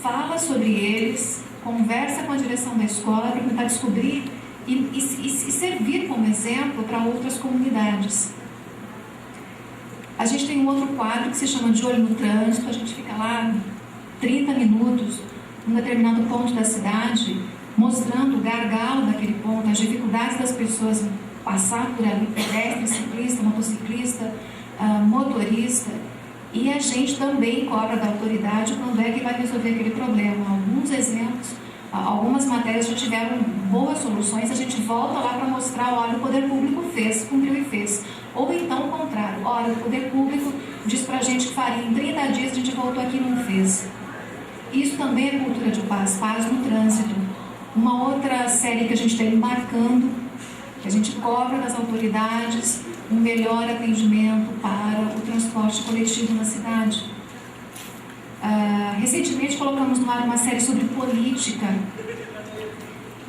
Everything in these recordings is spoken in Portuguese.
fala sobre eles, conversa com a direção da escola para tentar descobrir e servir como exemplo para outras comunidades. A gente tem um outro quadro que se chama De Olho no Trânsito. A gente fica lá 30 minutos em um determinado ponto da cidade, mostrando o gargalo daquele ponto, as dificuldades das pessoas em passar por ali, pedestre, ciclista, motociclista, motorista, e a gente também cobra da autoridade quando é que vai resolver aquele problema. Alguns exemplos, algumas matérias já tiveram boas soluções, a gente volta lá para mostrar, olha, o poder público fez, cumpriu e fez. Ou então o contrário, olha, o poder público diz para a gente que faria em 30 dias, a gente voltou aqui e não fez. Isso também é cultura de paz, paz no trânsito. Uma outra série que a gente está embarcando, que a gente cobra das autoridades um melhor atendimento para o transporte coletivo na cidade. Recentemente colocamos no ar uma série sobre política,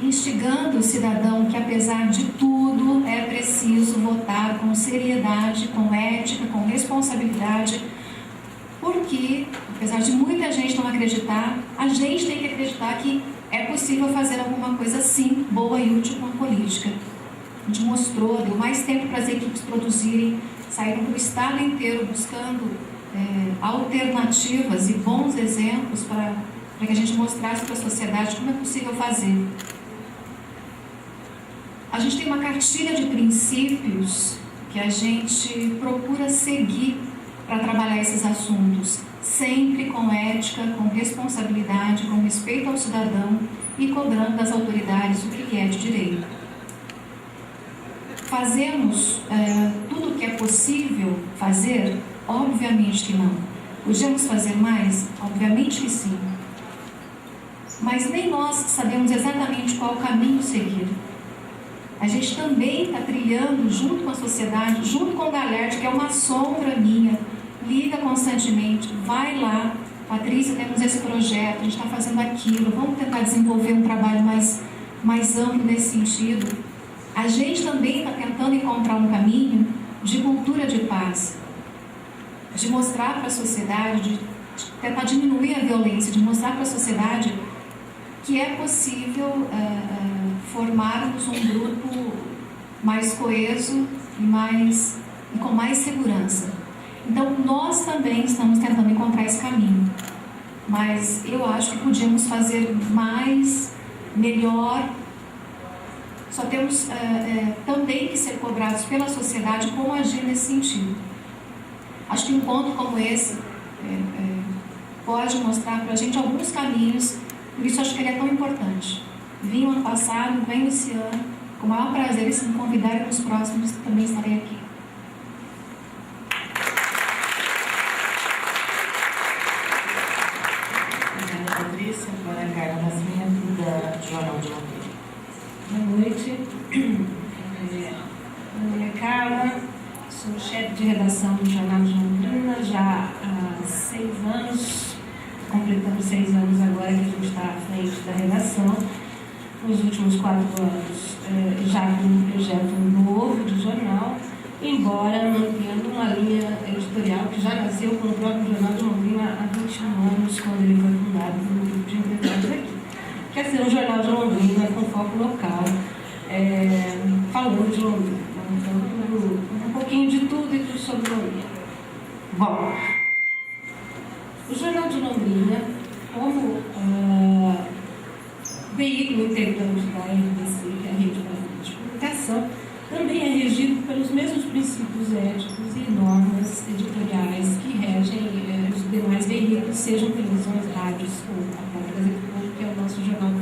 instigando o cidadão que, apesar de tudo, é preciso votar com seriedade, com ética, com responsabilidade, porque, apesar de muita gente não acreditar, a gente tem que acreditar que é possível fazer alguma coisa, sim, boa e útil com a política. A gente mostrou, deu mais tempo para as equipes produzirem, saíram do estado inteiro buscando alternativas e bons exemplos para que a gente mostrasse para a sociedade como é possível fazer. A gente tem uma cartilha de princípios que a gente procura seguir para trabalhar esses assuntos, sempre com ética, com responsabilidade, com respeito ao cidadão e cobrando das autoridades o que é de direito. Fazemos tudo o que é possível fazer? Obviamente que não. Podemos fazer mais? Obviamente que sim. Mas nem nós sabemos exatamente qual o caminho seguir. A gente também está trilhando junto com a sociedade, junto com o Galerte, que é uma sombra minha, liga constantemente, vai lá, Patrícia, temos esse projeto, a gente está fazendo aquilo, vamos tentar desenvolver um trabalho mais amplo nesse sentido. A gente também está tentando encontrar um caminho de cultura de paz, de mostrar para a sociedade, de tentar diminuir a violência, de mostrar para a sociedade que é possível formarmos um grupo mais coeso e com mais segurança. Então, nós também estamos tentando encontrar esse caminho, mas eu acho que podíamos fazer mais, melhor. Só temos também que ser cobrados pela sociedade como agir nesse sentido. Acho que um ponto como esse pode mostrar para a gente alguns caminhos, por isso acho que ele é tão importante. Vim ano passado, venho esse ano, com o maior prazer, e se me convidarem nos próximos, também estarei aqui. Obrigada, Patrícia. Agora a Carla Nascimento, do Jornal de Londrina. Boa noite. Meu nome é Carla, sou chefe de redação do Jornal de Londrina já há 6 anos, completando 6 anos agora que a gente está à frente da redação. Nos últimos 4 anos, já com um projeto novo de jornal, embora mantendo uma linha editorial que já nasceu com o próprio Jornal de Londrina há 21 anos, quando ele foi fundado por um grupo de empresários aqui. Quer ser um jornal de Londrina com foco local, falando de Londrina, falando um pouquinho de tudo e tudo sobre Londrina. Bom, o Jornal de Londrina, como veículo integrante da RBC, que é a Rede Brasileira de Comunicação, também é regido pelos mesmos princípios éticos e normas editoriais que regem os demais veículos, sejam televisões, rádios ou a própria Gazeta do Povo, que é o nosso jornal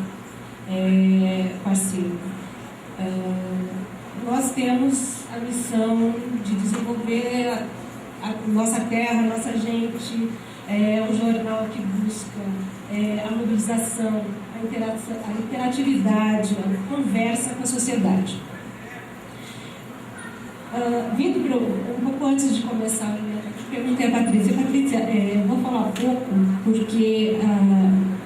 parceiro. Nós temos a missão de desenvolver a nossa terra, a nossa gente, um jornal que busca a mobilização, a interatividade, a conversa com a sociedade. Um pouco antes de começar, eu perguntei a Patrícia. Patrícia, eu vou falar um pouco, porque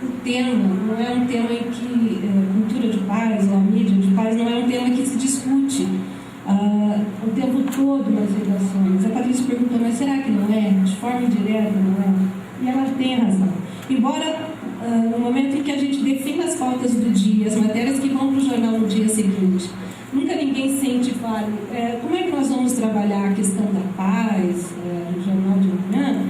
o tema não é um tema em que cultura de paz ou a mídia de paz não é um tema que se discute o tempo todo nas redações. A Patrícia perguntou, mas será que não é? De forma indireta, não é? E ela tem razão. Embora no momento em que a gente define as pautas do dia, as matérias que vão para o jornal no dia seguinte. Nunca ninguém sente e fala, como é que nós vamos trabalhar a questão da paz no jornal de manhã?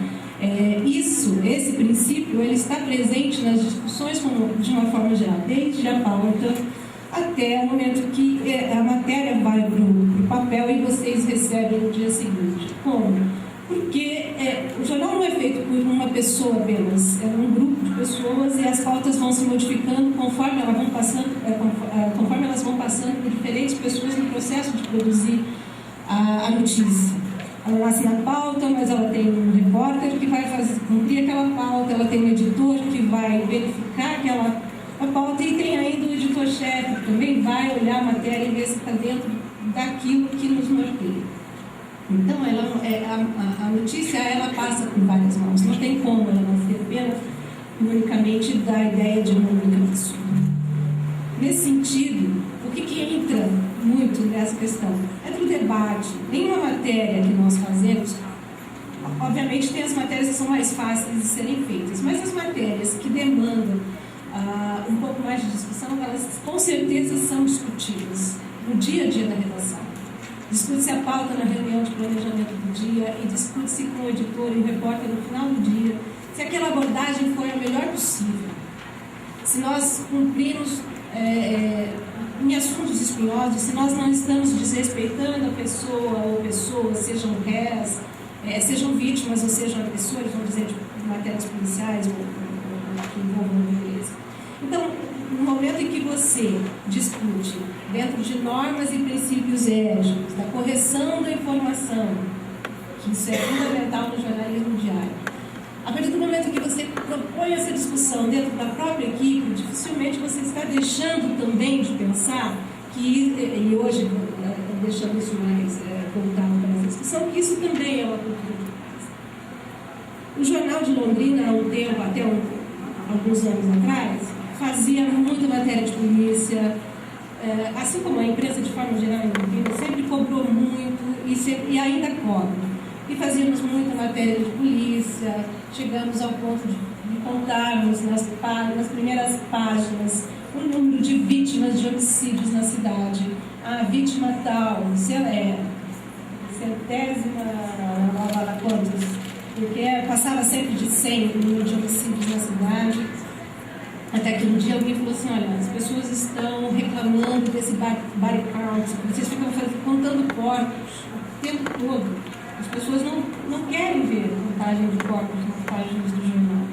Esse princípio, ele está presente nas discussões de uma forma geral, desde a pauta até o momento que a matéria vai para o papel e vocês recebem no dia seguinte. Como? Porque o jornal não é feito por uma pessoa apenas, é um grupo de pessoas e as pautas vão se modificando conforme elas vão passando por diferentes pessoas no processo de produzir a notícia. Ela nasce na pauta, mas ela tem um repórter que vai cumprir aquela pauta, ela tem um editor que vai verificar a pauta e tem ainda o editor-chefe que também vai olhar a matéria e ver se está dentro daquilo que nos norteia. Então, a notícia ela passa por várias mãos, não tem como ela não ser apenas unicamente da ideia de uma única pessoa. Nesse sentido, o que entra muito nessa questão? Entra o debate. Nenhuma matéria que nós fazemos, obviamente tem as matérias que são mais fáceis de serem feitas, mas as matérias que demandam um pouco mais de discussão, elas com certeza são discutidas no dia a dia da redação. Discute-se a pauta na reunião de planejamento do dia e discute-se com o editor e o repórter no final do dia se aquela abordagem foi a melhor possível. Se nós cumprimos em assuntos espinhosos, se nós não estamos desrespeitando a pessoa ou pessoas, sejam réis, sejam vítimas ou sejam agressores, vamos dizer, de matérias policiais ou que envolvam violência. Então, no momento em que você discute dentro de normas e princípios éticos, da correção da informação, que isso é fundamental no jornalismo diário, a partir do momento que você propõe essa discussão dentro da própria equipe, dificilmente você está deixando também de pensar que, e hoje deixando isso mais voltado para essa discussão, que isso também é uma cultura de paz. O Jornal de Londrina, há um tempo, até alguns anos atrás, fazia muita matéria de polícia, assim como a imprensa de forma geral em Londrina, sempre cobrou muito e ainda cobra. E fazíamos muita matéria de polícia, chegamos ao ponto de contarmos nas primeiras páginas o número de vítimas de homicídios na cidade. A vítima tal, se ela é centésima, quantos? Porque passava sempre de 100 o número de homicídios na cidade. Até que um dia alguém falou assim, olha, as pessoas estão reclamando desse body count, vocês ficam contando corpos o tempo todo. As pessoas não querem ver contagem de corpos nas páginas do jornal.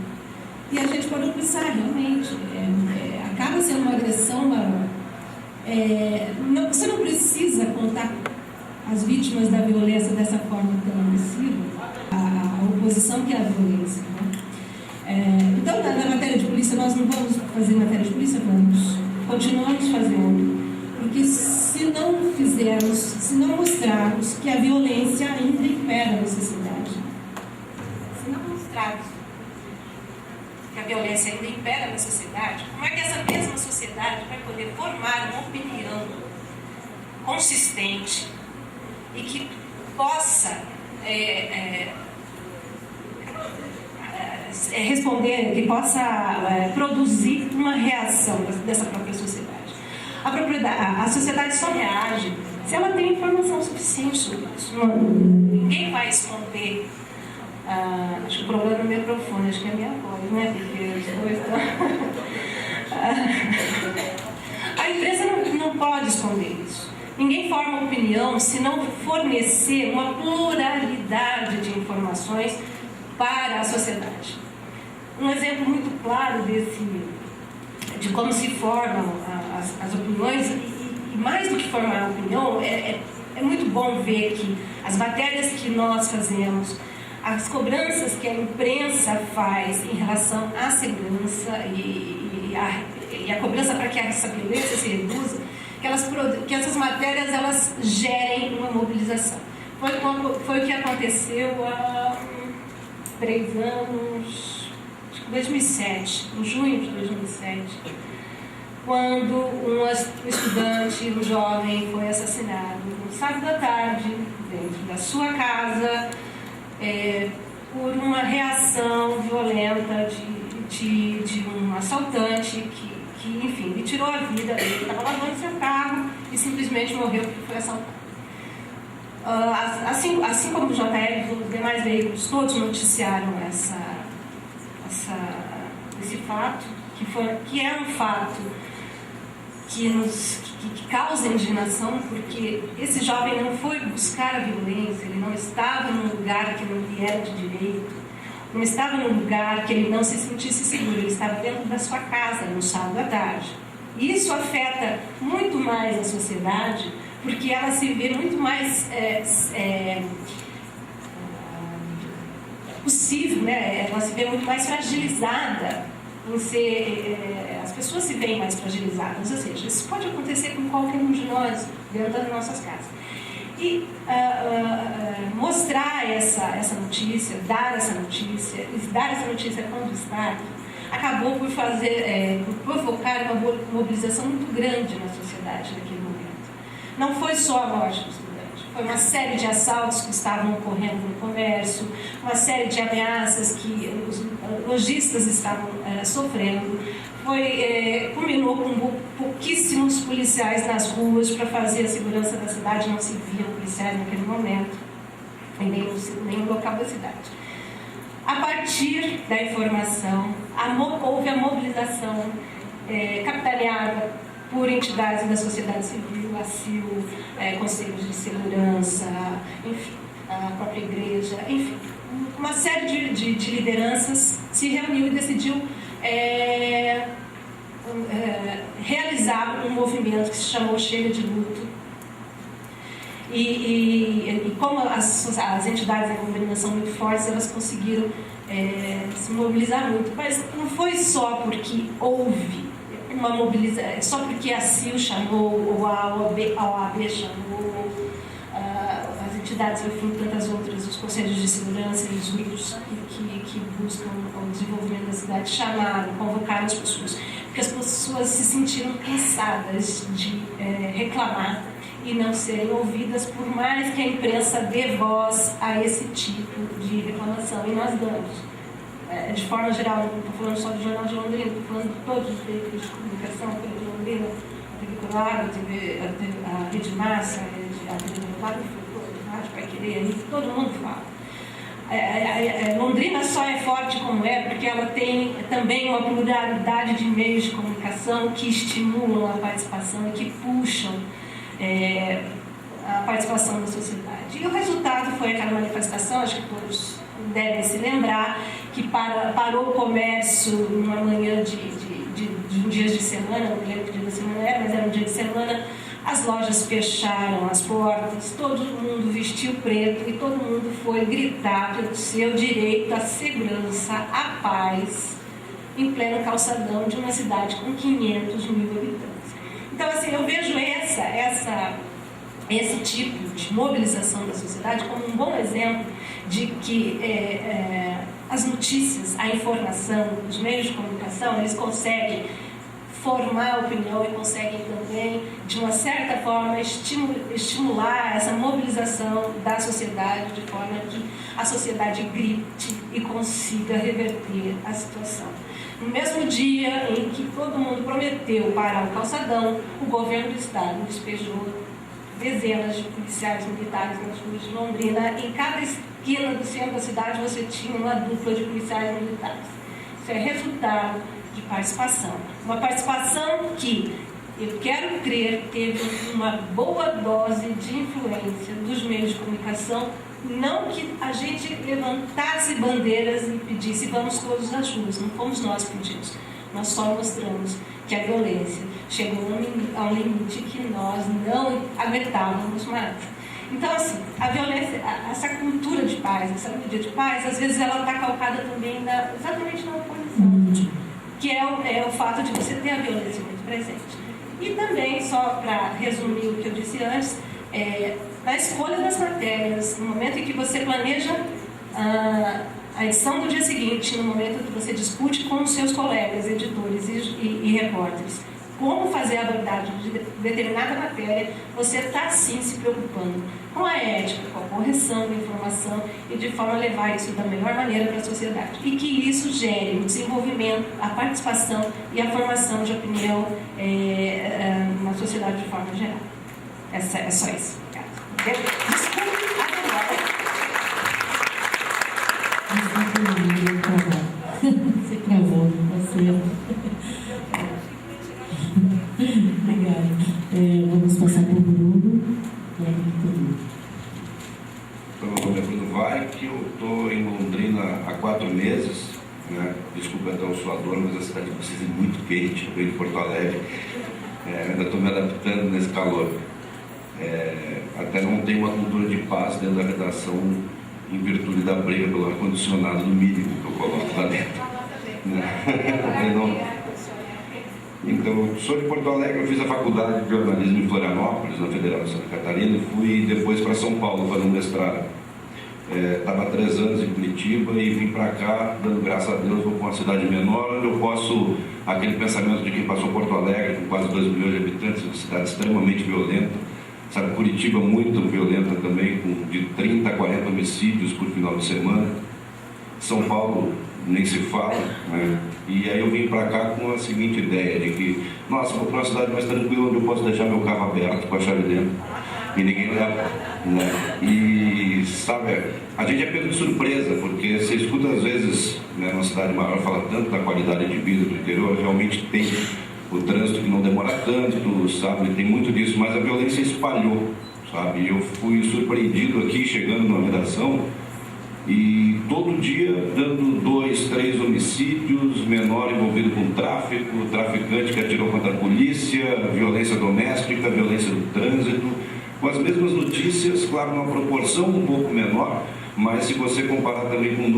E a gente pode pensar, realmente, acaba sendo uma agressão maior. Você não precisa contar as vítimas da violência dessa forma tão agressiva, a oposição que é a violência. Né? Então, na matéria de polícia, nós não vamos fazer matéria de polícia, continuamos fazendo. Porque se não fizermos, se não mostrarmos que a violência ainda impera nessa cidade, se não mostrarmos que a violência ainda impera nessa sociedade, como é que essa mesma sociedade vai poder formar uma opinião consistente e que possa responder, que possa produzir uma reação dessa própria sociedade? A sociedade só reage se ela tem informação suficiente sobre isso. Ninguém vai esconder. Acho que o problema é o microfone, acho que é a minha voz, né? Porque depois a imprensa não pode esconder isso. Ninguém forma opinião se não fornecer uma pluralidade de informações para a sociedade. Um exemplo muito claro de como se formam as opiniões, e mais do que formar a opinião, é muito bom ver que as matérias que nós fazemos, as cobranças que a imprensa faz em relação à segurança e a cobrança para que essa violência se reduza, que essas matérias elas gerem uma mobilização. Foi o que aconteceu há 3 anos... 2007, em junho de 2007, quando um estudante, um jovem, foi assassinado no sábado à tarde, dentro da sua casa, por uma reação violenta de um assaltante que enfim, lhe tirou a vida. Ele estava lavando seu carro e simplesmente morreu porque foi assaltado. Assim como o JL, os demais veículos todos noticiaram esse fato, que é um fato que causa indignação, porque esse jovem não foi buscar a violência, ele não estava num lugar que não lhe era de direito, não estava num lugar que ele não se sentisse seguro, ele estava dentro da sua casa, no sábado à tarde. E isso afeta muito mais a sociedade, porque ela se vê muito mais possível, né? Ela se vê muito mais fragilizada. As pessoas se veem mais fragilizadas, ou seja, isso pode acontecer com qualquer um de nós dentro das nossas casas. E mostrar essa notícia, dar essa notícia com destaque, acabou por provocar uma mobilização muito grande na sociedade naquele momento. Não foi só a morte do estudante, foi uma série de assaltos que estavam ocorrendo no comércio, uma série de ameaças que os lojistas estavam sofrendo. Culminou com pouquíssimos policiais nas ruas para fazer a segurança da cidade, não se viam policiais naquele momento, em nenhum local da cidade. A partir da informação, houve a mobilização capitaneada por entidades da sociedade civil, a CIL, conselhos de segurança, enfim, a própria igreja, enfim, uma série de lideranças se reuniu e decidiu realizar um movimento que se chamou Chega de Luto. E como as entidades envolvidas são muito fortes, elas conseguiram se mobilizar muito. Mas não foi só porque houve uma mobilização, só porque a CIL chamou, ou a OAB chamou, as entidades, enfim, tantas outras, os conselhos de segurança e os grupos que buscam o desenvolvimento da cidade chamaram, convocaram as pessoas, porque as pessoas se sentiram cansadas de reclamar e não serem ouvidas, por mais que a imprensa dê voz a esse tipo de reclamação. E nós damos. De forma geral, não estou falando só do Jornal de Londrina, estou falando de todos os veículos de comunicação, a TV de Londrina, a TV Claro, a Rede Massa, a TV Claro, a Rádio Pai Querer, todo mundo fala. Londrina só é forte como é porque ela tem também uma pluralidade de meios de comunicação que estimulam a participação e que puxam a participação da sociedade. E o resultado foi aquela manifestação, acho que todos devem se lembrar, que parou o comércio numa manhã de um dia de semana, não lembro que dia da semana era, mas era um dia de semana. As lojas fecharam as portas, todo mundo vestiu preto e todo mundo foi gritar pelo seu direito à segurança, à paz, em pleno calçadão de uma cidade com 500 mil habitantes. Então, assim, eu vejo esse tipo de mobilização da sociedade como um bom exemplo de que as notícias, a informação, os meios de comunicação, eles conseguem formar opinião e conseguem também, de uma certa forma, estimular essa mobilização da sociedade, de forma que a sociedade grite e consiga reverter a situação. No mesmo dia em que todo mundo prometeu parar o calçadão, o governo do estado despejou dezenas de policiais militares nas ruas de Londrina. Em cada esquina do centro da cidade você tinha uma dupla de policiais militares. Isso é resultado de participação. Uma participação que, eu quero crer, teve uma boa dose de influência dos meios de comunicação. Não que a gente levantasse bandeiras e pedisse vamos todos às ruas, não fomos nós que pedimos. Nós só mostramos que a violência chegou a um limite que nós não aguentávamos mais. Então, assim, a violência, essa cultura de paz, essa mídia de paz, às vezes ela está calcada também exatamente na oposição, que é o fato de você ter a violência muito presente. E também, só para resumir o que eu disse antes, na escolha das matérias, no momento em que você planeja a edição do dia seguinte, no momento que você discute com os seus colegas, editores e repórteres, como fazer a abordagem de determinada matéria, você está sim se preocupando com a ética, com a correção da informação e de forma a levar isso da melhor maneira para a sociedade. E que isso gere o desenvolvimento, a participação e a formação de opinião na sociedade de forma geral. É só isso. Desculpe Você travou, tá certo. Obrigada. Vamos passar para o Bruno. Meu nome é Bruno Vaik, eu estou em Londrina há 4 meses. Né? Desculpa até o suador, mas a cidade de vocês é muito quente, eu venho de Porto Alegre. Ainda estou me adaptando nesse calor. Até não tenho uma cultura de paz dentro da redação em virtude da briga pelo ar-condicionado do mínimo que eu coloco lá dentro. Então, sou de Porto Alegre, eu fiz a faculdade de jornalismo em Florianópolis, na Federal de Santa Catarina, e fui depois para São Paulo fazer um mestrado. Estava há 3 anos em Curitiba e vim para cá, dando graças a Deus, vou para uma cidade menor, onde eu posso, aquele pensamento de quem passou Porto Alegre, com quase 2 milhões de habitantes, uma cidade extremamente violenta, sabe, Curitiba muito violenta também, com de 30 a 40 homicídios por final de semana. São Paulo nem se fala, né? E aí eu vim para cá com a seguinte ideia de que, nossa, vou para uma cidade mais tranquila onde eu posso deixar meu carro aberto com a chave dentro e ninguém leva, né? E sabe, a gente é pego de surpresa, porque você escuta às vezes, né, numa cidade maior falar tanto da qualidade de vida do interior, realmente tem o trânsito que não demora tanto, sabe, tem muito disso, mas a violência espalhou, sabe, eu fui surpreendido aqui chegando numa redação e todo dia dando 2, 3 homicídios, menor envolvido com tráfico, traficante que atirou contra a polícia, violência doméstica, violência do trânsito, com as mesmas notícias, claro, numa proporção um pouco menor, mas se você comparar também com